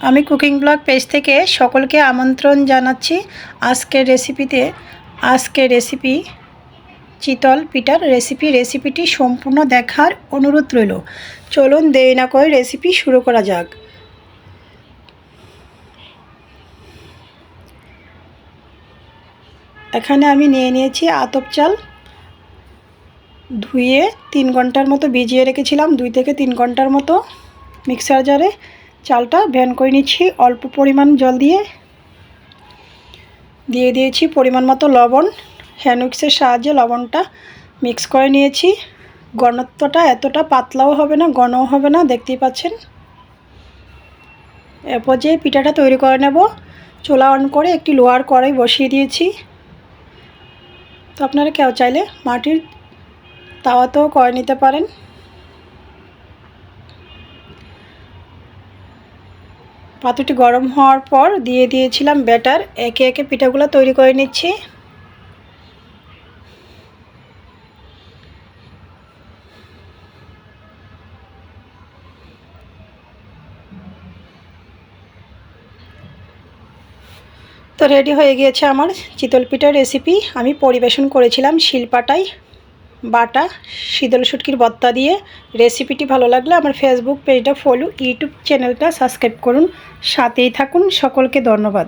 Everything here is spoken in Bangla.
আমি কুকিং ব্লগ পেজ থেকে সকলকে আমন্ত্রণ জানাচ্ছি আজকের রেসিপি চিতল পিঠার রেসিপিটি সম্পূর্ণ দেখার অনুরোধ রইল। চলুন দেরি না করে রেসিপি শুরু করা যাক। এখানে আমি নিয়ে নিয়েছি আতপ চাল, ধুয়ে 3 ঘন্টার মতো ভিজিয়ে রেখেছিলাম। 2 থেকে 3 ঘন্টার মতো মিক্সার জারে চালটা ব্লেন্ড করে নিচ্ছি। অল্প পরিমাণ জল দিয়ে দিয়েছি পরিমাণ মতো লবণ। হ্যান্ড উইক্সের সাহায্যে লবণটা মিক্স করে নিয়েছি। ঘনত্বটা এতটা পাতলাও হবে না, ঘনও হবে না, দেখতেই পাচ্ছেন। এরপর যে পিঠাটা তৈরি করে নেব, চুলা অন করে একটি লোহার কড়াই বসিয়ে দিয়েছি। তো আপনারা কেউ চাইলে মাটির তাওয়াতেও করে নিতে পারেন। পাত্রটি গরম হওয়ার পর দিয়ে দিয়েছিলাম ব্যাটার। একে একে পিঠাগুলো তৈরি করে নিচ্ছি। তো রেডি হয়ে গিয়েছে আমার চিতল পিঠার রেসিপি। আমি পরিবেশন করেছিলাম শিলপাটায় বাটা শীতল শুটকির ভর্তা দিয়ে। রেসিপিটি ভালো লাগলে আমার ফেসবুক পেজটা ফলো, ইউটিউব চ্যানেলটা সাবস্ক্রাইব করুন, সাথেই থাকুন। সকলকে ধন্যবাদ।